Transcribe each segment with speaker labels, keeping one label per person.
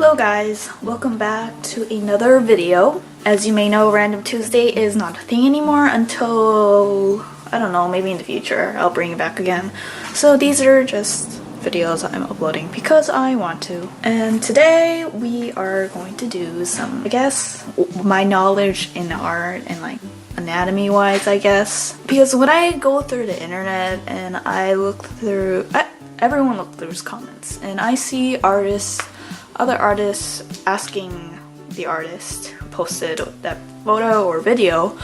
Speaker 1: Hello guys, welcome back to another video. As you may know, Random Tuesday is not a thing anymore until, I don't know, maybe in the future I'll bring it back again. So these are just videos I'm uploading because I want to. And today we are going to do some, I guess, my knowledge in art and like anatomy wise, I guess. Because when I go through the internet and I look through, everyone looks through his comments and I see other artists asking the artist who posted that photo or video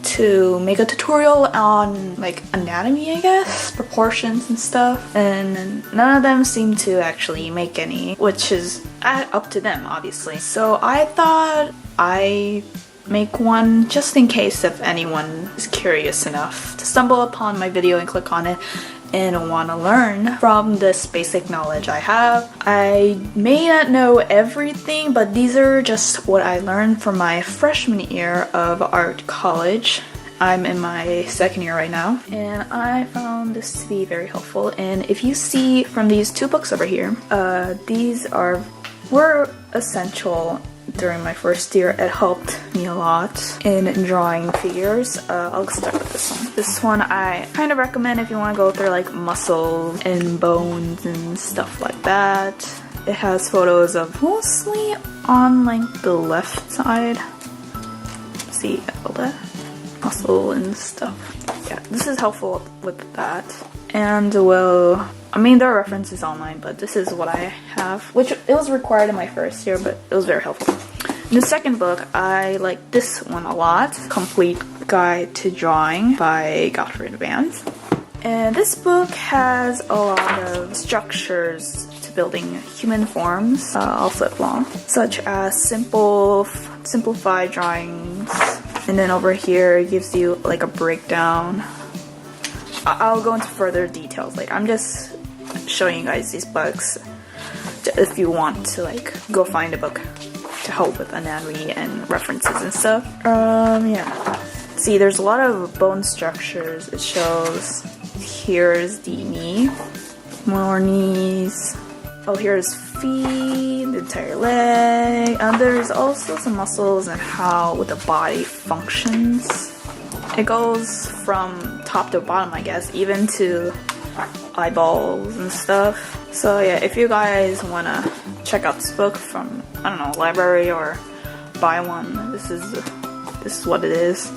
Speaker 1: to make a tutorial on like anatomy, I guess, proportions and stuff, and none of them seem to actually make any, which is up to them obviously. So I thought I make one just in case if anyone is curious enough to stumble upon my video and click on it and want to learn from this basic knowledge I have. I may not know everything, but these are just what I learned from my freshman year of art college. I'm in my second year right now, and I found this to be very helpful. And if you see from these two books over here, these were essential during my first year. It helped me a lot in drawing figures. I'll start with this one. This one I kind of recommend if you want to go through like muscles and bones and stuff like that. It has photos of mostly on like the left side. See all that muscle and stuff. Yeah, this is helpful with that. And well, I mean, there are references online, but this is what I have, which it was required in my first year, but it was very helpful. In the second book, I like this one a lot, Complete Guide to Drawing by Gottfried Vance. And this book has a lot of structures to building human forms, I'll flip along, such as simplified drawings, and then over here it gives you like a breakdown. I'll go into further details. Like, I'm just showing you guys these books if you want to like go find a book to help with anatomy and references and stuff. Yeah. See, there's a lot of bone structures. It shows here's the knee, more knees. Oh, here's feet, the entire leg. And there's also some muscles and how the body functions. It goes from top to bottom, I guess, even to eyeballs and stuff. So yeah, if you guys want to check out this book from, I don't know, library or buy one, this is what it is.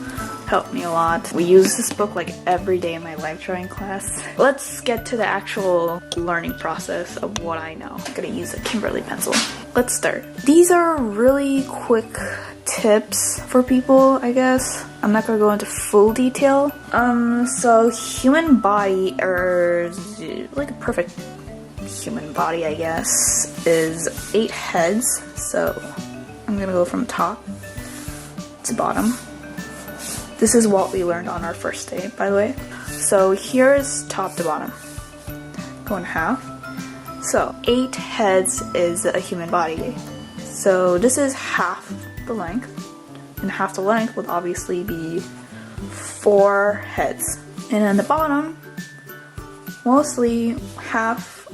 Speaker 1: Helped me a lot. We use this book like every day in my life drawing class. Let's get to the actual learning process of what I know. I'm gonna use a Kimberly pencil. Let's start. These are really quick tips for people, I guess. I'm not gonna go into full detail. So human body, or like a perfect human body, I guess, is 8 heads. So I'm gonna go from top to bottom. This is what we learned on our first day, by the way. So here's top to bottom. Go in half. So 8 heads is a human body. So this is half the length, and half the length would obviously be 4 heads. And then the bottom, mostly half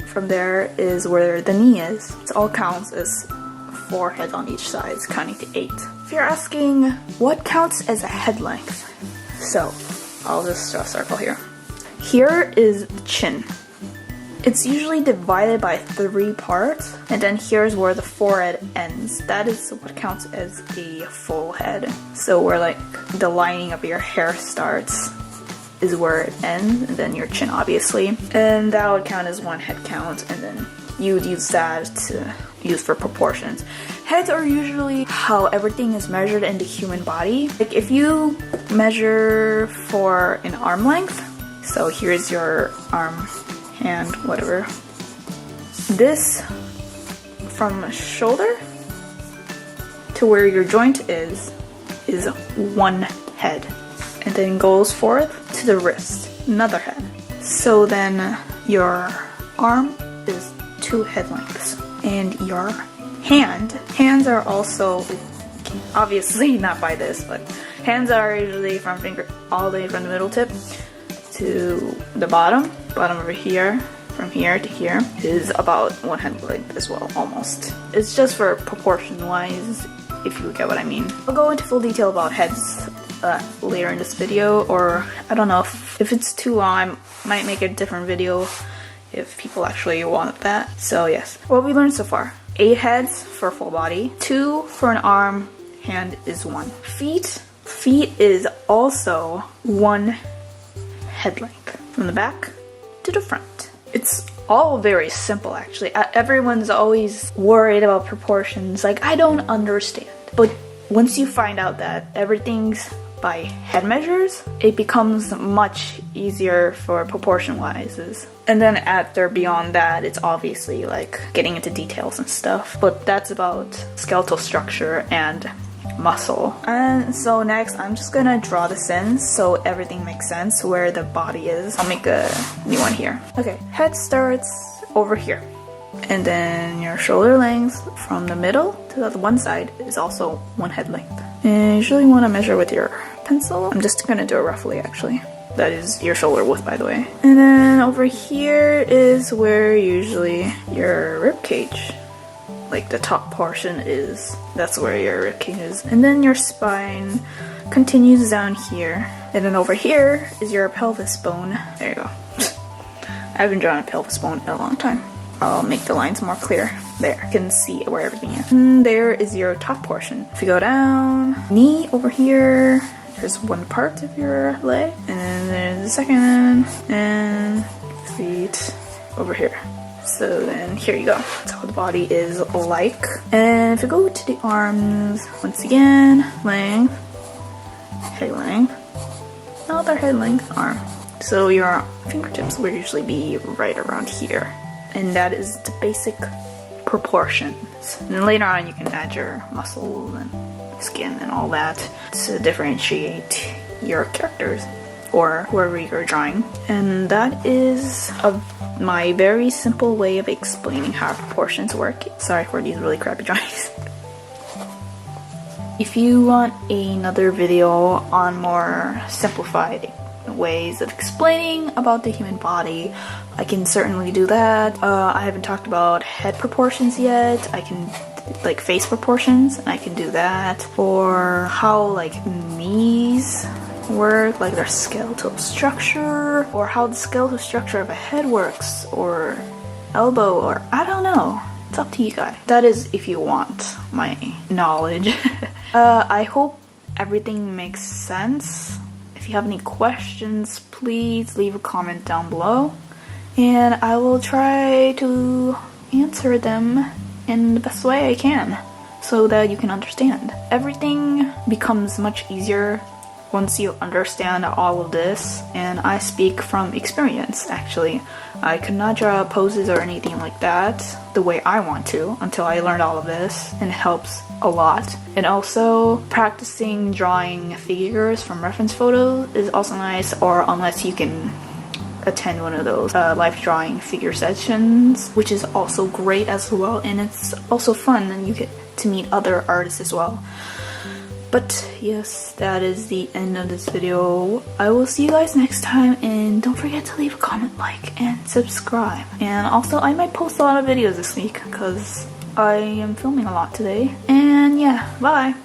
Speaker 1: from there is where the knee is. It all counts as 4 heads on each side, it's counting to 8. If you're asking what counts as a head length, so I'll just draw a circle here. Here is the chin. It's usually divided by 3 parts, and then here's where the forehead ends. That is what counts as a full head. So where like the lining of your hair starts is where it ends, and then your chin obviously. And that would count as 1 head count, and then you would use that to use for proportions. Heads are usually how everything is measured in the human body. Like if you measure for an arm length, so here's your arm, hand, whatever. This from shoulder to where your joint is 1 head, and then goes forth to the wrist, another head. So then your arm is 2 head lengths, and your hands are also, obviously not by this, but hands are usually from finger all the way from the middle tip to the bottom over here, from here to here is about one head length as well, almost. It's just for proportion wise, if you get what I mean. I'll go into full detail about heads later in this video, or I don't know if it's too long, I might make a different video if people actually want that. So yes, what we learned so far: 8 heads for full body, 2 for an arm, hand is 1. Feet is also 1 head length from the back to the front. It's all very simple actually. Everyone's always worried about proportions, like I don't understand. But once you find out that everything's by head measures, it becomes much easier for proportion wise. And then after beyond that, it's obviously like getting into details and stuff. But that's about skeletal structure and muscle. And so next I'm just gonna draw this in so everything makes sense where the body is. I'll make a new one here. Okay, head starts over here, and then your shoulder length from the middle to the one side is also 1 head length. And you usually want to measure with your pencil. I'm just gonna do it roughly actually. That is your shoulder width, by the way. And then over here is where usually your rib cage, like the top portion is, that's where your rib cage is. And then your spine continues down here. And then over here is your pelvis bone. There you go. I haven't drawn a pelvis bone in a long time. I'll make the lines more clear. There, you can see where everything is. And there is your top portion. If you go down, knee over here, there's one part of your leg. And then there's the second, and feet over here. So then here you go. That's how the body is like. And if you go to the arms, once again, length, head length, another head length, arm. So your fingertips would usually be right around here. And that is the basic proportions. And then later on you can add your muscles and skin and all that to differentiate your characters or whoever you're drawing. And that is my very simple way of explaining how proportions work. Sorry for these really crappy drawings. If you want another video on more simplified ways of explaining about the human body, I can certainly do that. I haven't talked about head proportions yet. I can like face proportions, and I can do that. Or how like knees work, like their skeletal structure, or how the skeletal structure of a head works, or elbow, or I don't know. It's up to you guys. That is if you want my knowledge. I hope everything makes sense. If you have any questions, please leave a comment down below, and I will try to answer them in the best way I can so that you can understand. Everything becomes much easier once you understand all of this, and I speak from experience actually. I could not draw poses or anything like that the way I want to until I learned all of this, and it helps a lot. And also practicing drawing figures from reference photos is also nice, or unless you can attend one of those life drawing figure sessions, which is also great as well, and it's also fun and you get to meet other artists as well. But yes, that is the end of this video. I will see you guys next time, and don't forget to leave a comment, like, and subscribe. And also I might post a lot of videos this week because I am filming a lot today. And yeah, bye!